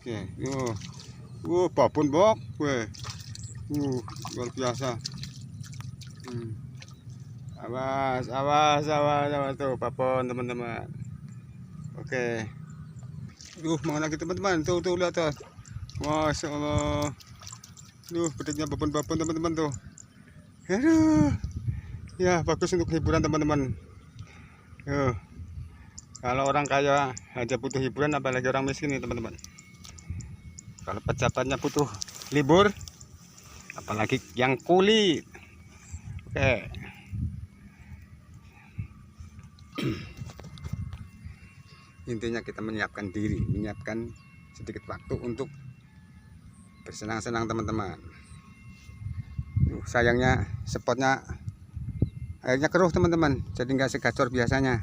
Oke, babon bok, luar biasa. Awas, awas, awas, awas tuh babon teman-teman. Oke, mana lagi teman-teman? Tuh lihat tuh. Masya Allah. Pedangnya babon-babon teman-teman tuh. Aduh, ya bagus untuk hiburan teman-teman. Kalau orang kaya aja butuh hiburan, apalagi orang miskin nih teman-teman. Kalau pejabatnya butuh libur, apalagi yang kuli. Oke. Intinya kita menyiapkan diri, menyiapkan sedikit waktu untuk bersenang-senang teman-teman. Sayangnya spotnya airnya keruh teman-teman, jadi nggak segacor biasanya.